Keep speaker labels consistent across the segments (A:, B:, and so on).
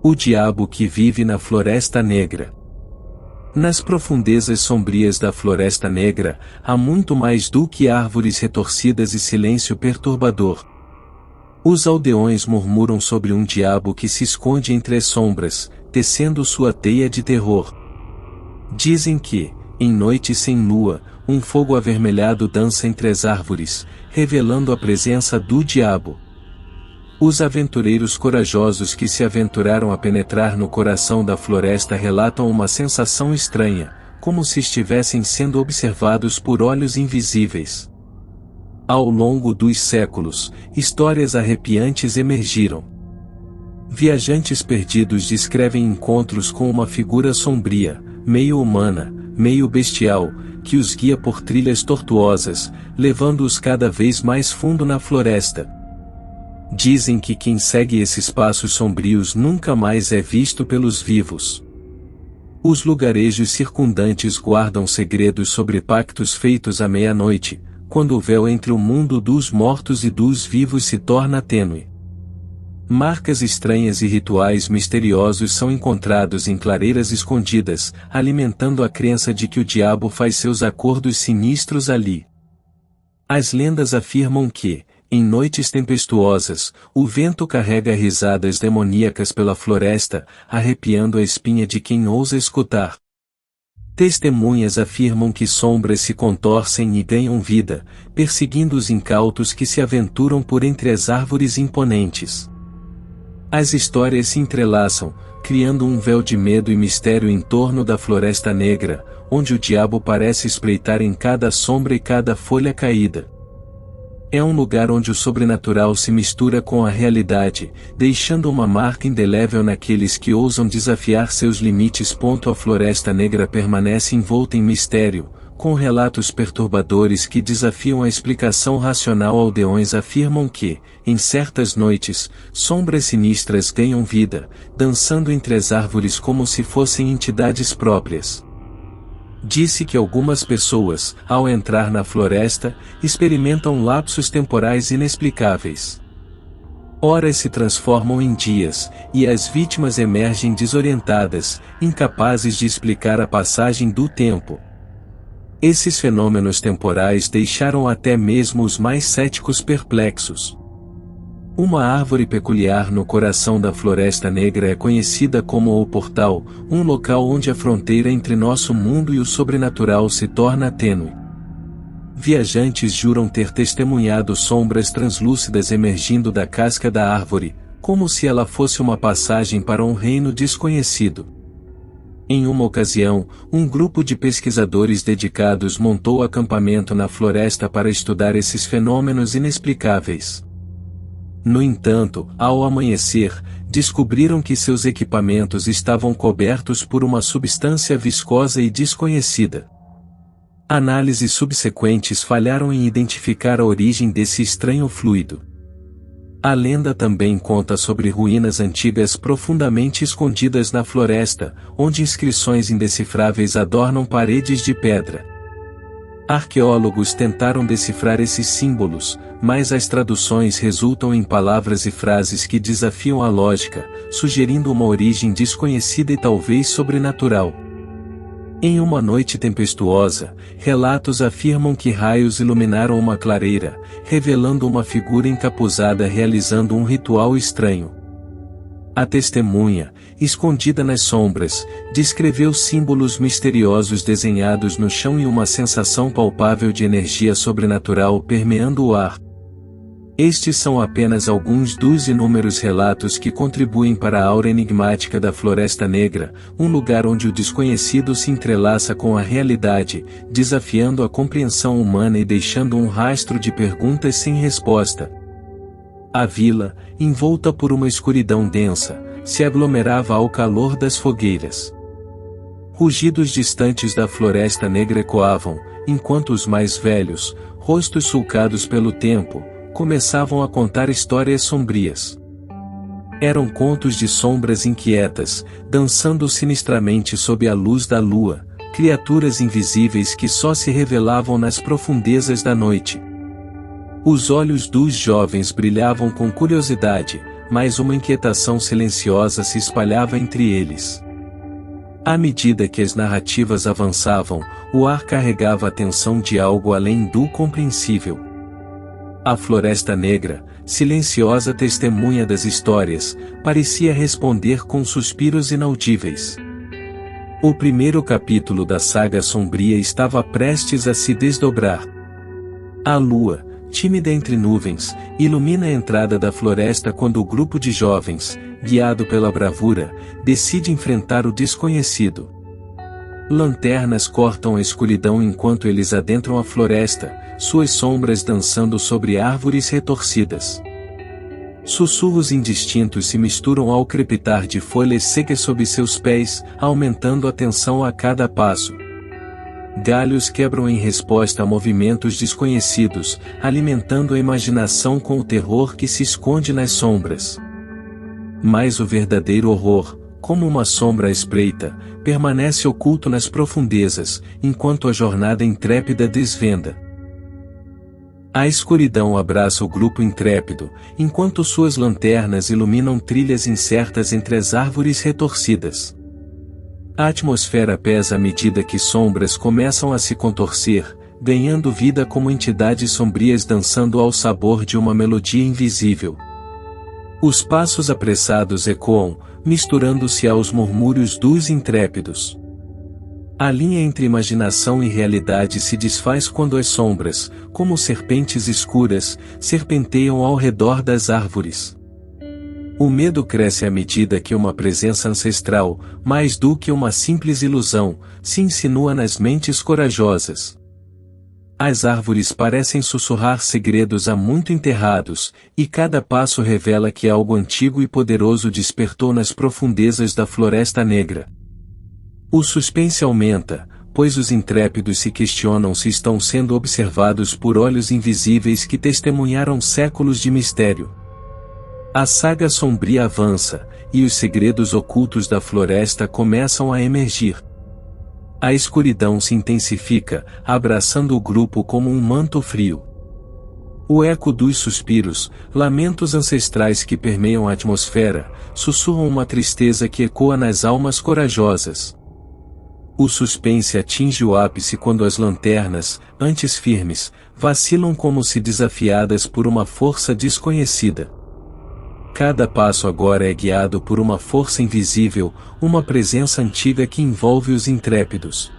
A: O diabo que vive na Floresta Negra. Nas profundezas sombrias da Floresta Negra, há muito mais do que árvores retorcidas e silêncio perturbador. Os aldeões murmuram sobre um diabo que se esconde entre as sombras, tecendo sua teia de terror. Dizem que, em noite sem lua, um fogo avermelhado dança entre as árvores, revelando a presença do diabo. Os aventureiros corajosos que se aventuraram a penetrar no coração da floresta relatam uma sensação estranha, como se estivessem sendo observados por olhos invisíveis. Ao longo dos séculos, histórias arrepiantes emergiram. Viajantes perdidos descrevem encontros com uma figura sombria, meio humana, meio bestial, que os guia por trilhas tortuosas, levando-os cada vez mais fundo na floresta. Dizem que quem segue esses passos sombrios nunca mais é visto pelos vivos. Os lugarejos circundantes guardam segredos sobre pactos feitos à meia-noite, quando o véu entre o mundo dos mortos e dos vivos se torna tênue. Marcas estranhas e rituais misteriosos são encontrados em clareiras escondidas, alimentando a crença de que o diabo faz seus acordos sinistros ali. As lendas afirmam que, em noites tempestuosas, o vento carrega risadas demoníacas pela floresta, arrepiando a espinha de quem ousa escutar. Testemunhas afirmam que sombras se contorcem e ganham vida, perseguindo os incautos que se aventuram por entre as árvores imponentes. As histórias se entrelaçam, criando um véu de medo e mistério em torno da Floresta Negra, onde o diabo parece espreitar em cada sombra e cada folha caída. É um lugar onde o sobrenatural se mistura com a realidade, deixando uma marca indelével naqueles que ousam desafiar seus limites. A Floresta Negra permanece envolta em mistério, com relatos perturbadores que desafiam a explicação racional. Aldeões afirmam que, em certas noites, sombras sinistras ganham vida, dançando entre as árvores como se fossem entidades próprias. Disse que algumas pessoas, ao entrar na floresta, experimentam lapsos temporais inexplicáveis. Horas se transformam em dias, e as vítimas emergem desorientadas, incapazes de explicar a passagem do tempo. Esses fenômenos temporais deixaram até mesmo os mais céticos perplexos. Uma árvore peculiar no coração da Floresta Negra é conhecida como o Portal, um local onde a fronteira entre nosso mundo e o sobrenatural se torna tênue. Viajantes juram ter testemunhado sombras translúcidas emergindo da casca da árvore, como se ela fosse uma passagem para um reino desconhecido. Em uma ocasião, um grupo de pesquisadores dedicados montou acampamento na floresta para estudar esses fenômenos inexplicáveis. No entanto, ao amanhecer, descobriram que seus equipamentos estavam cobertos por uma substância viscosa e desconhecida. Análises subsequentes falharam em identificar a origem desse estranho fluido. A lenda também conta sobre ruínas antigas profundamente escondidas na floresta, onde inscrições indecifráveis adornam paredes de pedra. Arqueólogos tentaram decifrar esses símbolos, mas as traduções resultam em palavras e frases que desafiam a lógica, sugerindo uma origem desconhecida e talvez sobrenatural. Em uma noite tempestuosa, relatos afirmam que raios iluminaram uma clareira, revelando uma figura encapuzada realizando um ritual estranho. A testemunha, escondida nas sombras, descreveu símbolos misteriosos desenhados no chão e uma sensação palpável de energia sobrenatural permeando o ar. Estes são apenas alguns dos inúmeros relatos que contribuem para a aura enigmática da Floresta Negra, um lugar onde o desconhecido se entrelaça com a realidade, desafiando a compreensão humana e deixando um rastro de perguntas sem resposta. A vila, envolta por uma escuridão densa, se aglomerava ao calor das fogueiras. Rugidos distantes da Floresta Negra ecoavam, enquanto os mais velhos, rostos sulcados pelo tempo, começavam a contar histórias sombrias. Eram contos de sombras inquietas, dançando sinistramente sob a luz da lua, criaturas invisíveis que só se revelavam nas profundezas da noite. Os olhos dos jovens brilhavam com curiosidade, mas uma inquietação silenciosa se espalhava entre eles. À medida que as narrativas avançavam, o ar carregava a tensão de algo além do compreensível. A Floresta Negra, silenciosa testemunha das histórias, parecia responder com suspiros inaudíveis. O primeiro capítulo da saga sombria estava prestes a se desdobrar. A lua, tímida entre nuvens, ilumina a entrada da floresta quando o grupo de jovens, guiado pela bravura, decide enfrentar o desconhecido. Lanternas cortam a escuridão enquanto eles adentram a floresta, suas sombras dançando sobre árvores retorcidas. Sussurros indistintos se misturam ao crepitar de folhas secas sob seus pés, aumentando a tensão a cada passo. Galhos quebram em resposta a movimentos desconhecidos, alimentando a imaginação com o terror que se esconde nas sombras. Mas o verdadeiro horror, como uma sombra à espreita, permanece oculto nas profundezas, enquanto a jornada intrépida desvenda. A escuridão abraça o grupo intrépido, enquanto suas lanternas iluminam trilhas incertas entre as árvores retorcidas. A atmosfera pesa à medida que sombras começam a se contorcer, ganhando vida como entidades sombrias dançando ao sabor de uma melodia invisível. Os passos apressados ecoam, misturando-se aos murmúrios dos intrépidos. A linha entre imaginação e realidade se desfaz quando as sombras, como serpentes escuras, serpenteiam ao redor das árvores. O medo cresce à medida que uma presença ancestral, mais do que uma simples ilusão, se insinua nas mentes corajosas. As árvores parecem sussurrar segredos há muito enterrados, e cada passo revela que algo antigo e poderoso despertou nas profundezas da Floresta Negra. O suspense aumenta, pois os intrépidos se questionam se estão sendo observados por olhos invisíveis que testemunharam séculos de mistério. A saga sombria avança, e os segredos ocultos da floresta começam a emergir. A escuridão se intensifica, abraçando o grupo como um manto frio. O eco dos suspiros, lamentos ancestrais que permeiam a atmosfera, sussurram uma tristeza que ecoa nas almas corajosas. O suspense atinge o ápice quando as lanternas, antes firmes, vacilam como se desafiadas por uma força desconhecida. Cada passo agora é guiado por uma força invisível, uma presença antiga que envolve os intrépidos.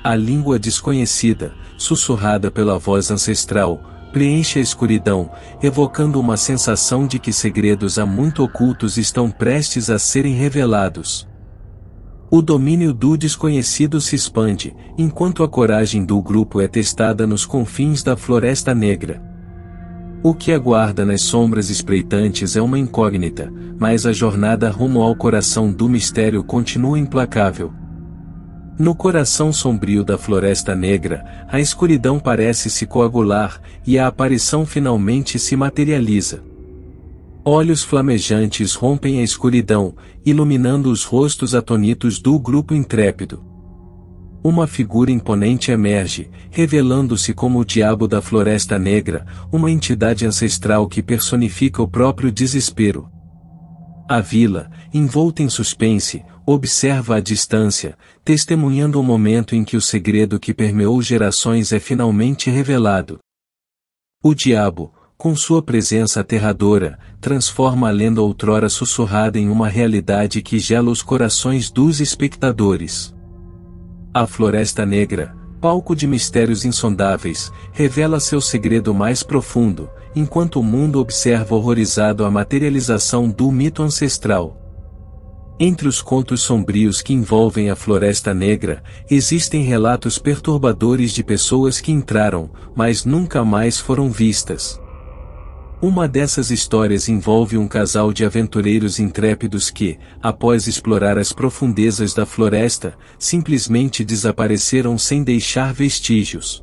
A: A língua desconhecida, sussurrada pela voz ancestral, preenche a escuridão, evocando uma sensação de que segredos há muito ocultos estão prestes a serem revelados. O domínio do desconhecido se expande, enquanto a coragem do grupo é testada nos confins da Floresta Negra. O que aguarda nas sombras espreitantes é uma incógnita, mas a jornada rumo ao coração do mistério continua implacável. No coração sombrio da Floresta Negra, a escuridão parece se coagular, e a aparição finalmente se materializa. Olhos flamejantes rompem a escuridão, iluminando os rostos atônitos do grupo intrépido. Uma figura imponente emerge, revelando-se como o diabo da Floresta Negra, uma entidade ancestral que personifica o próprio desespero. A vila, envolta em suspense, observa à distância, testemunhando o momento em que o segredo que permeou gerações é finalmente revelado. O diabo, com sua presença aterradora, transforma a lenda outrora sussurrada em uma realidade que gela os corações dos espectadores. A Floresta Negra, palco de mistérios insondáveis, revela seu segredo mais profundo, enquanto o mundo observa horrorizado a materialização do mito ancestral. Entre os contos sombrios que envolvem a Floresta Negra, existem relatos perturbadores de pessoas que entraram, mas nunca mais foram vistas. Uma dessas histórias envolve um casal de aventureiros intrépidos que, após explorar as profundezas da floresta, simplesmente desapareceram sem deixar vestígios.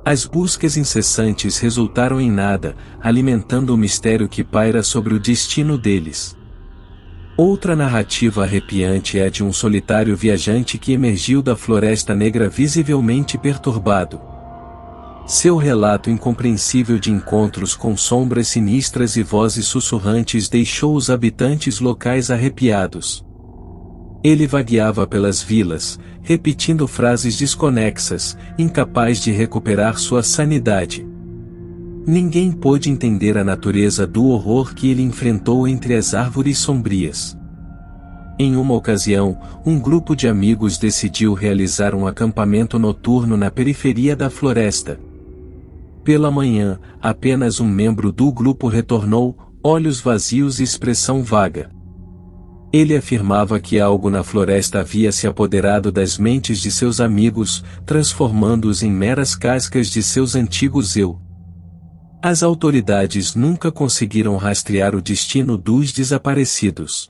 A: As buscas incessantes resultaram em nada, alimentando o mistério que paira sobre o destino deles. Outra narrativa arrepiante é a de um solitário viajante que emergiu da Floresta Negra visivelmente perturbado. Seu relato incompreensível de encontros com sombras sinistras e vozes sussurrantes deixou os habitantes locais arrepiados. Ele vagueava pelas vilas, repetindo frases desconexas, incapaz de recuperar sua sanidade. Ninguém pôde entender a natureza do horror que ele enfrentou entre as árvores sombrias. Em uma ocasião, um grupo de amigos decidiu realizar um acampamento noturno na periferia da floresta. Pela manhã, apenas um membro do grupo retornou, olhos vazios e expressão vaga. Ele afirmava que algo na floresta havia se apoderado das mentes de seus amigos, transformando-os em meras cascas de seus antigos eu. As autoridades nunca conseguiram rastrear o destino dos desaparecidos.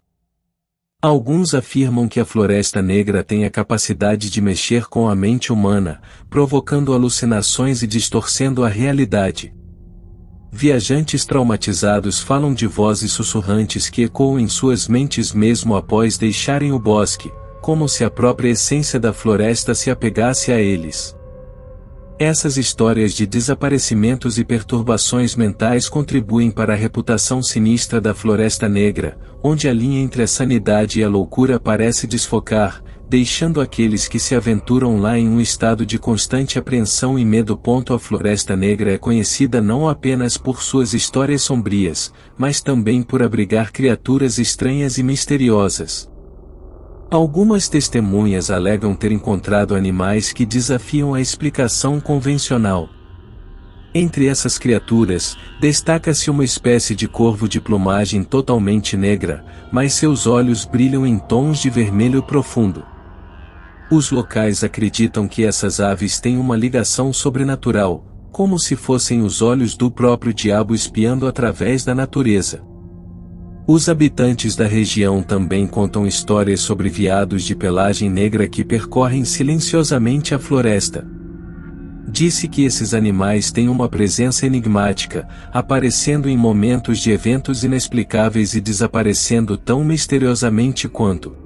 A: Alguns afirmam que a Floresta Negra tem a capacidade de mexer com a mente humana, provocando alucinações e distorcendo a realidade. Viajantes traumatizados falam de vozes sussurrantes que ecoam em suas mentes mesmo após deixarem o bosque, como se a própria essência da floresta se apegasse a eles. Essas histórias de desaparecimentos e perturbações mentais contribuem para a reputação sinistra da Floresta Negra, onde a linha entre a sanidade e a loucura parece desfocar, deixando aqueles que se aventuram lá em um estado de constante apreensão e medo. A Floresta Negra é conhecida não apenas por suas histórias sombrias, mas também por abrigar criaturas estranhas e misteriosas. Algumas testemunhas alegam ter encontrado animais que desafiam a explicação convencional. Entre essas criaturas, destaca-se uma espécie de corvo de plumagem totalmente negra, mas seus olhos brilham em tons de vermelho profundo. Os locais acreditam que essas aves têm uma ligação sobrenatural, como se fossem os olhos do próprio diabo espiando através da natureza. Os habitantes da região também contam histórias sobre veados de pelagem negra que percorrem silenciosamente a floresta. Diz-se que esses animais têm uma presença enigmática, aparecendo em momentos de eventos inexplicáveis e desaparecendo tão misteriosamente quanto.